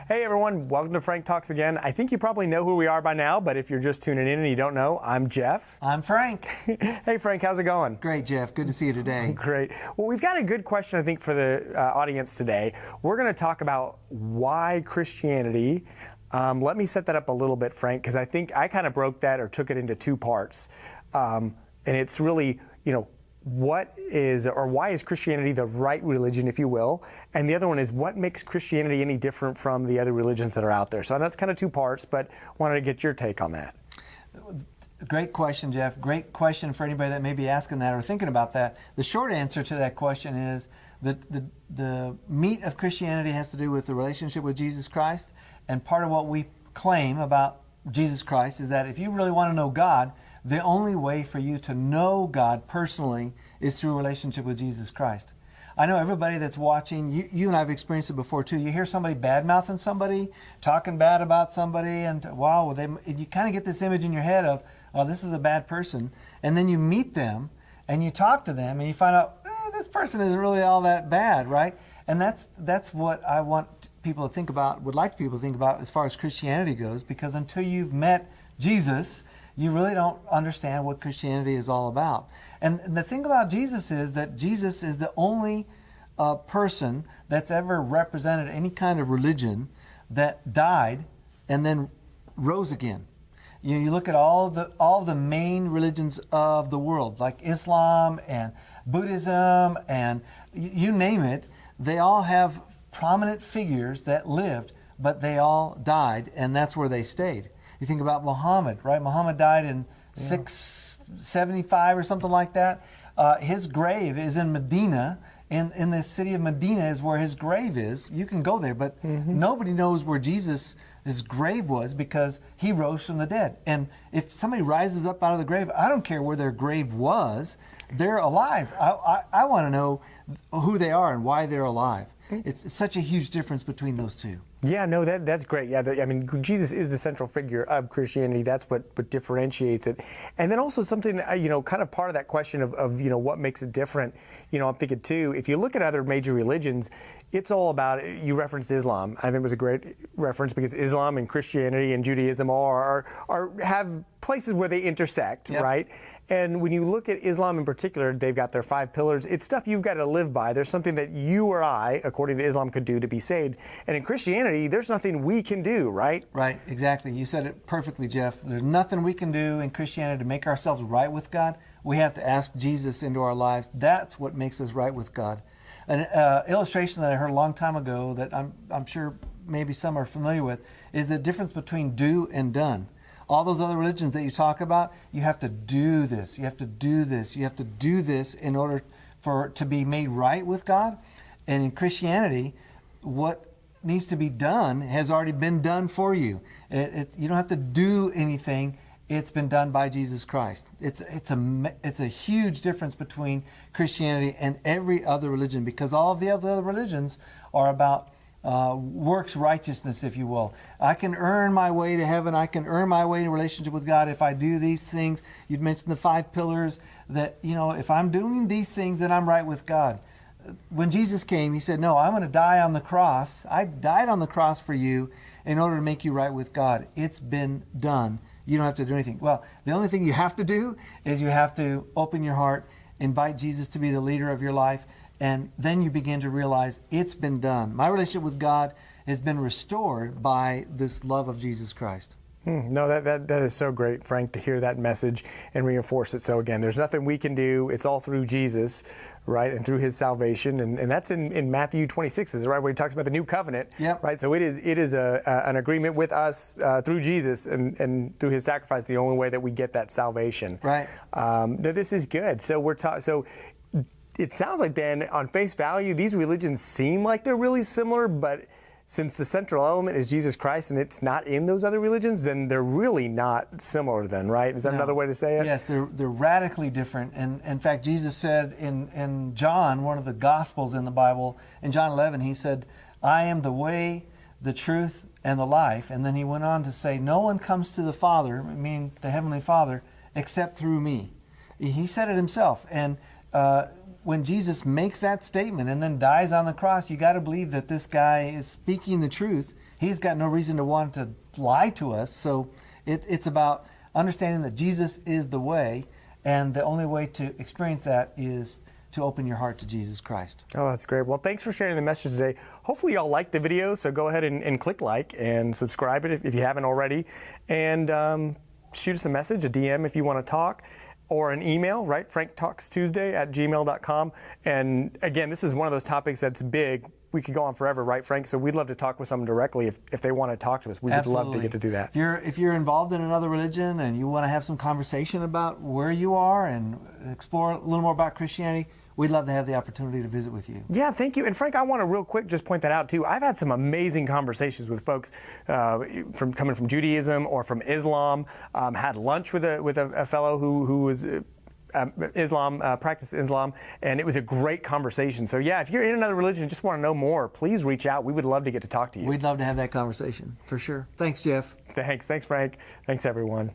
Hey everyone, welcome to Frank Talks again. I think you probably know who we are by now, but if you're just tuning in and you don't know, I'm Jeff. I'm Frank. Hey Frank, how's it going? Great, Jeff. Good to see you today. Great. Well, we've got a good question, I think, for the audience today. We're going to talk about why Christianity. Let me set that up a little bit, Frank, because I think I kind of broke that or took it into two parts. And it's really, what is or why is Christianity the right religion, if you will? And the other one is what makes Christianity any different from the other religions that are out there? So that's kind of two parts, but wanted to get your take on that. Great question, Jeff. Great question for anybody that may be asking that or thinking about that. The short answer to that question is that the meat of Christianity has to do with the relationship with Jesus Christ. And part of what we claim about Jesus Christ is that if you really want to know God, the only way for you to know God personally is through a relationship with Jesus Christ. I know everybody that's watching, you and I have experienced it before too. You hear somebody bad-mouthing somebody, talking bad about somebody, and wow, you kind of get this image in your head of, oh, this is a bad person. And then you meet them, and you talk to them, and you find out, this person isn't really all that bad, right? And that's what I want people to think about, would like people to think about as far as Christianity goes, because until you've met Jesus, you really don't understand what Christianity is all about. And the thing about Jesus is that Jesus is the only person that's ever represented any kind of religion that died and then rose again. You look at all the main religions of the world, like Islam and Buddhism and you name it, they all have prominent figures that lived, but they all died, and that's where they stayed. You think about Muhammad, right? Muhammad died in 675 or something like that. His grave is in Medina. In the city of Medina is where his grave is. You can go there, but nobody knows where Jesus' grave was because he rose from the dead. And if somebody rises up out of the grave, I don't care where their grave was, they're alive. I want to know who they are and why they're alive. It's such a huge difference between those two. Yeah, no, that's great. Yeah, Jesus is the central figure of Christianity. That's what differentiates it. And then also something, kind of part of that question of what makes it different. I'm thinking too, if you look at other major religions, it's all about, you referenced Islam. I think it was a great reference because Islam and Christianity and Judaism have places where they intersect, Yep. right? And when you look at Islam in particular, they've got their 5 pillars. It's stuff you've got to live by. There's something that you or I, according to Islam, could do to be saved. And in Christianity, there's nothing we can do, right? Right, exactly. You said it perfectly, Jeff. There's nothing we can do in Christianity to make ourselves right with God. We have to ask Jesus into our lives. That's what makes us right with God. An illustration that I heard a long time ago that I'm sure maybe some are familiar with is the difference between do and done. All those other religions that you talk about, you have to do this, you have to do this, you have to do this in order to be made right with God. And in Christianity, what needs to be done has already been done for you. You don't have to do anything. It's been done by Jesus Christ. It's a huge difference between Christianity and every other religion, because all of the other religions are about works righteousness, if you will. I can earn my way to heaven. I can earn my way in relationship with God if I do these things. You'd mentioned the 5 pillars that, if I'm doing these things, then I'm right with God. When Jesus came, he said, no, I'm going to die on the cross. I died on the cross for you in order to make you right with God. It's been done. You don't have to do anything. Well, the only thing you have to do is you have to open your heart, invite Jesus to be the leader of your life, and then you begin to realize it's been done. My relationship with God has been restored by this love of Jesus Christ. No, that is so great, Frank, to hear that message and reinforce it. So again, there's nothing we can do. It's all through Jesus, right, and through his salvation. And that's in Matthew 26, is right, where he talks about the new covenant, Yep. right? So it is an agreement with us through Jesus and through his sacrifice, the only way that we get that salvation. Right. This is good. So so it sounds like then on face value, these religions seem like they're really similar, but since the central element is Jesus Christ and it's not in those other religions, then they're really not similar then, right? Is that another way to say it? Yes, they're radically different. And in fact, Jesus said in John, one of the Gospels in the Bible, in John 11, he said, I am the way, the truth, and the life. And then he went on to say, no one comes to the Father, meaning the Heavenly Father, except through me. He said it himself. And when Jesus makes that statement and then dies on the cross, you got to believe that this guy is speaking the truth. He's got no reason to want to lie to us. So it's about understanding that Jesus is the way, and the only way to experience that is to open your heart to Jesus Christ. Oh, that's great. Well, thanks for sharing the message today. Hopefully y'all liked the video, so go ahead and click like and subscribe it if you haven't already. And shoot us a message, a DM if you want to talk, or an email, right? franktalkstuesday@gmail.com. And again, this is one of those topics that's big. We could go on forever, right, Frank? So we'd love to talk with someone directly if they want to talk to us. We would love to get to do that. If you're involved in another religion and you want to have some conversation about where you are and explore a little more about Christianity, we'd love to have the opportunity to visit with you. Yeah, thank you. And Frank, I want to real quick just point that out too. I've had some amazing conversations with folks coming from Judaism or from Islam. Had lunch with a fellow who was practiced Islam, and it was a great conversation. So yeah, if you're in another religion and just want to know more, please reach out. We would love to get to talk to you. We'd love to have that conversation, for sure. Thanks, Jeff. Thanks, Frank. Thanks, everyone.